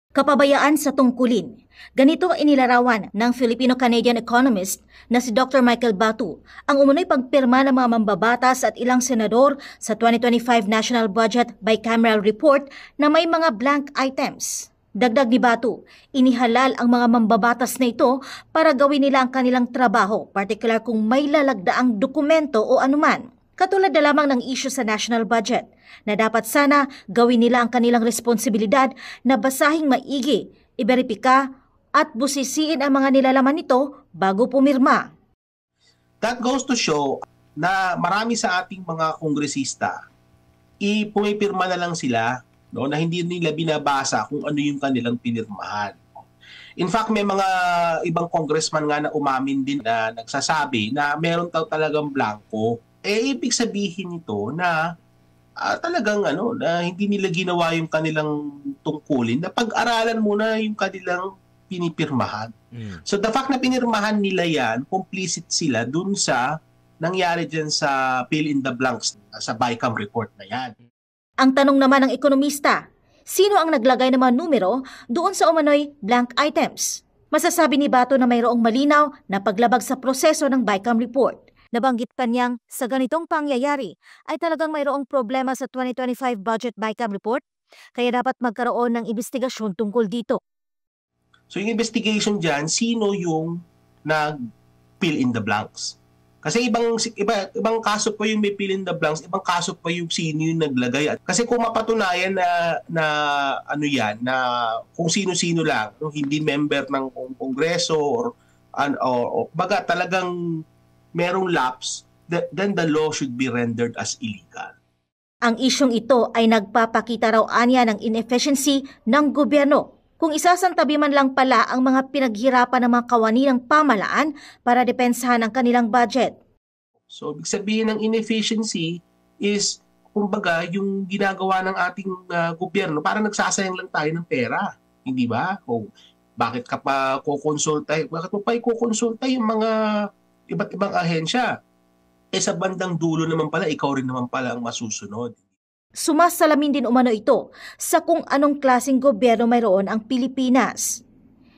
Kapabayaan sa tungkulin. Ganito inilarawan ng Filipino-Canadian economist na si Dr. Michael Batu ang umunoy pagpirma ng mga mambabatas at ilang senador sa 2025 National Budget Bicameral Report na may mga blank items. Dagdag ni Batu, inihalal ang mga mambabatas na ito para gawin nila ang kanilang trabaho, partikular kung may lalagdaang dokumento o anuman. Katulad na lamang ng issue sa national budget na dapat sana gawin nila ang kanilang responsibilidad na basahing maigi, iberipika at busisiin ang mga nilalaman nito bago pumirma. That goes to show na marami sa ating mga kongresista, pumipirma na lang sila, no, na hindi nila binabasa kung ano yung kanilang pinirmahan. In fact, may mga ibang congressman nga na umamin din na nagsasabi na meron talagang blanco. Ibig sabihin nito na talagang na hindi nila ginawa yung kanilang tungkulin, na pag-aralan muna yung kanilang pinipirmahan. So the fact na pinirmahan nila yan, complicit sila dun sa nangyari dyan sa fill in the blanks sa BICAM report na yan. Ang tanong naman ng ekonomista, sino ang naglagay ng mga numero doon sa umano'y blank items? Masasabi ni Batu na mayroong malinaw na paglabag sa proseso ng BICAM report. Nabanggit pa niyang sa ganitong pangyayari ay talagang mayroong problema sa 2025 Budget BICAM report, kaya dapat magkaroon ng investigasyon tungkol dito. So yung investigation dyan, sino yung nag-fill in the blanks? Kasi ibang kaso pa yung may fill in the blanks, ibang kaso pa yung sino yung naglagay. Kasi kung mapatunayan na kung sino-sino lang, hindi member ng kongreso or baga talagang merong lapse, then the law should be rendered as illegal. Ang isyong ito ay nagpapakita raw anya ng inefficiency ng gobyerno. Kung isasantabi man lang pala ang mga pinaghirapan ng mga kawani ng pamalaan para depensahan ang kanilang budget. So, ibig sabihin ng inefficiency is, kumbaga, yung ginagawa ng ating gobyerno, parang nagsasayang lang tayo ng pera. Hindi ba? O bakit ka pa kukonsulta? Bakit mo pa ikukonsulta yung mga iba't ibang ahensya? Sa bandang dulo naman pala, ikaw rin naman pala ang masusunod. Sumasalamin din umano ito sa kung anong klaseng gobyerno mayroon ang Pilipinas.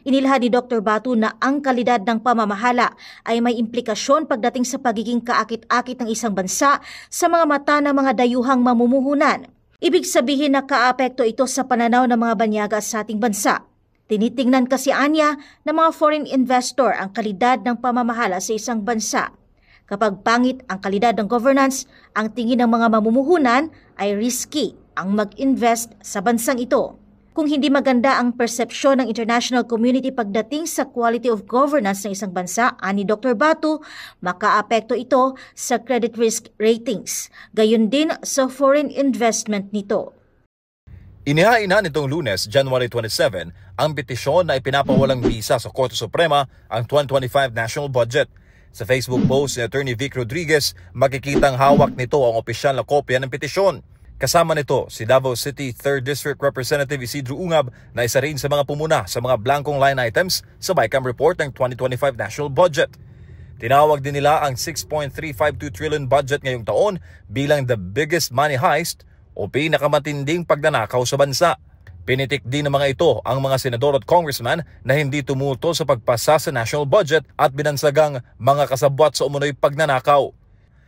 Inilahad ni Dr. Batu na ang kalidad ng pamamahala ay may implikasyon pagdating sa pagiging kaakit-akit ng isang bansa sa mga mata ng mga dayuhang mamumuhunan. Ibig sabihin na kaapekto ito sa pananaw ng mga banyaga sa ating bansa. Tinitingnan kasi anya ng mga foreign investor ang kalidad ng pamamahala sa isang bansa. Kapag pangit ang kalidad ng governance, ang tingin ng mga mamumuhunan ay risky ang mag-invest sa bansang ito. Kung hindi maganda ang persepsyon ng international community pagdating sa quality of governance ng isang bansa, ani Dr. Batu, makaapekto ito sa credit risk ratings, gayon din sa foreign investment nito. Inihain na nitong Lunes, January 27, ang petisyon na ipinapawalang bisa sa Korte Suprema ang 2025 National Budget. Sa Facebook post ni Attorney Vic Rodriguez, makikitang hawak nito ang opisyal na kopya ng petisyon. Kasama nito si Davao City 3rd District Representative Isidro Ungab na isa rin sa mga pumuna sa mga blankong line items sa BICAM report ng 2025 National Budget. Tinawag din nila ang 6.352 trillion budget ngayong taon bilang the biggest money heist o pinakamatinding pagnanakaw sa bansa. Pinitik din ng mga ito ang mga senador at congressman na hindi tumutol sa pagpasa sa national budget at binansagang mga kasabwat sa umunoy pagnanakaw.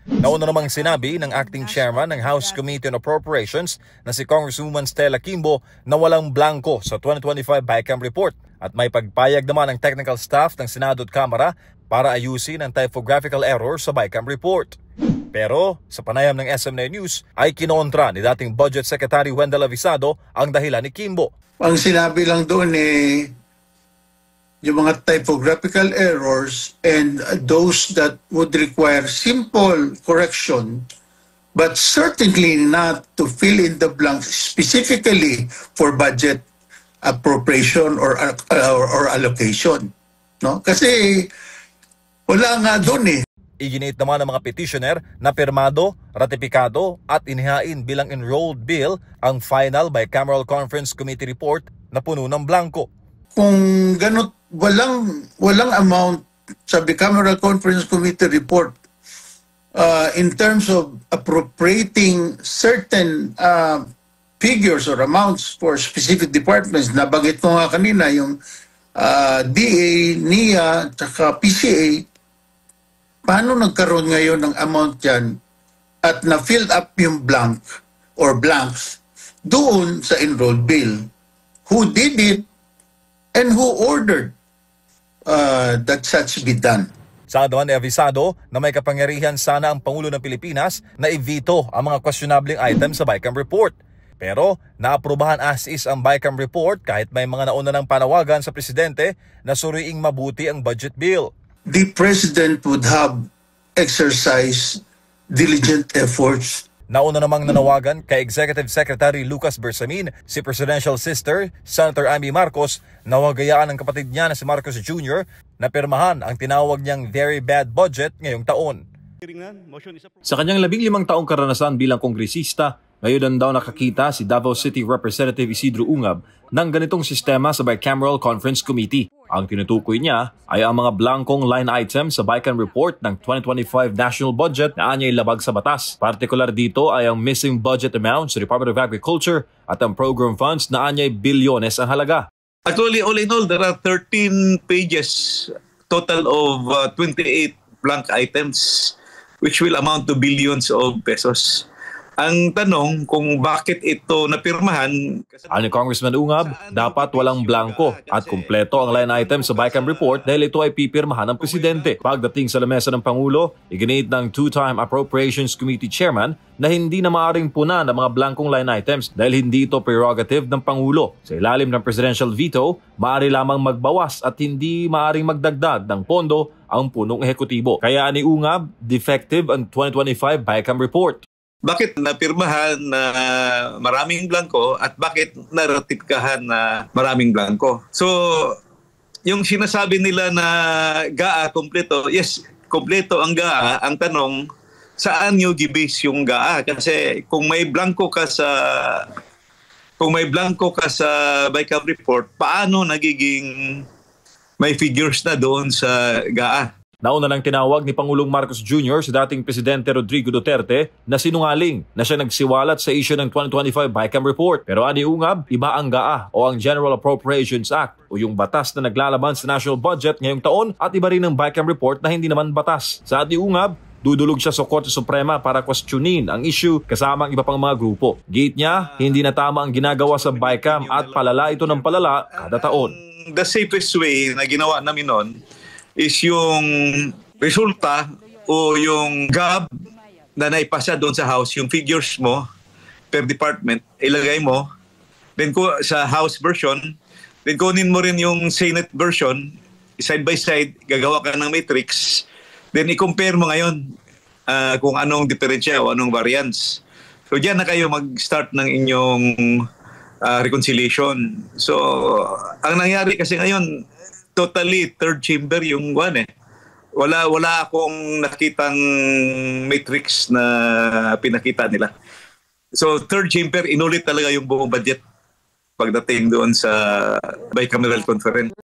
Nauna namang sinabi ng acting chairman ng House Committee on Appropriations na si Congresswoman Stella Quimbo na walang blanco sa 2025 BICAM report at may pagpayag naman ng technical staff ng Senado at Kamara para ayusin ang typographical error sa BICAM report. Pero sa panayam ng SMNA News ay kinontra ni dating Budget Secretary Wendell Avisado ang dahilan ni Quimbo. Ang sinabi lang doon yung mga typographical errors and those that would require simple correction but certainly not to fill in the blanks specifically for budget appropriation or allocation. No? Kasi wala nga doon Iginit naman ng mga petitioner na pirmado, ratipikado at inihain bilang enrolled bill ang final Bicameral Conference Committee report na puno ng blanco. Kung ganun, walang amount sa Bicameral Conference Committee report in terms of appropriating certain figures or amounts for specific departments. Nabanggit ko nga kanina yung DA, NIA, tsaka PCA. Paano nagkaroon ngayon ng amount yan at na-filled up yung blank or blanks doon sa enrolled bill? Who did it and who ordered that such be done? Sa naman avisado na may kapangyarihan sana ang Pangulo ng Pilipinas na i-veto ang mga questionabling items sa BICAM report. Pero naaprubahan as is ang BICAM report kahit may mga nauna ng panawagan sa presidente na suriing mabuti ang budget bill. The President would have exercised diligent efforts. Nauna namang nanawagan kay Executive Secretary Lucas Bersamin, si Presidential Sister, Senator Amy Marcos, na huwag gayaan ng kapatid niya na si Marcos Jr. na pirmahan ang tinawag niyang very bad budget ngayong taon. Sa kanyang 15 taong karanasan bilang kongresista, ngayon daw nakakita si Davao City Representative Isidro Ungab ng ganitong sistema sa Bicameral Conference Committee. Ang tinutukoy niya ay ang mga blankong line items sa BICAM report ng 2025 national budget na anyay labag sa batas. Partikular dito ay ang missing budget amount sa Department of Agriculture at ang program funds na anyay bilyones ang halaga. Actually, all in all, there are 13 pages, total of 28 blank items, which will amount to billions of pesos. Ang tanong kung bakit ito napirmahan... Ani Congressman Ungab, dapat walang blanko at kumpleto ang line item sa BICAM report dahil ito ay pipirmahan ng presidente. Pagdating sa lamesa ng Pangulo, iginit ng two-time Appropriations Committee Chairman na hindi na maaaring punan ang mga blankong line items dahil hindi ito prerogative ng Pangulo. Sa ilalim ng presidential veto, maaari lamang magbawas at hindi maaaring magdagdag ng pondo ang punong ehekutibo. Kaya ni Ungab, defective ang 2025 BICAM report. Bakit napirmahan na maraming blanko at bakit naratipkahan na maraming blanko? So, yung sinasabi nila na GAA kompleto, yes, kompleto ang GAA. Ang tanong, saan nyo gibase yung GAA? Kasi kung may blanko ka sa BICAM report, paano nagiging may figures na doon sa GAA? Nauna nang tinawag ni Pangulong Marcos Jr. sa dating Presidente Rodrigo Duterte na sinungaling na siya nagsiwalat sa issue ng 2025 BICAM report. Pero ani Ungab, iba ang GAA o ang General Appropriations Act o yung batas na naglalaban sa national budget ngayong taon at iba rin ang BICAM report na hindi naman batas. Sa ani Ungab, dudulog siya sa Korte Suprema para questionin ang issue kasama ang iba pang mga grupo. Gate niya, hindi na tama ang ginagawa sa BICAM at palala ito ng palala kada taon. The safest way na ginawa namin noon is yung resulta o yung GAB na naipasa doon sa House, yung figures mo per department, ilagay mo, then sa House version, then kunin mo rin yung Senate version, side by side, gagawa ka ng matrix, then i-compare mo ngayon kung anong diferensya o anong variance. So diyan na kayo mag-start ng inyong reconciliation. So ang nangyari kasi ngayon, totally third chamber yung one eh. Wala akong nakitang matrix na pinakita nila. So third chamber, inulit talaga yung buong budget pagdating doon sa bicameral conference.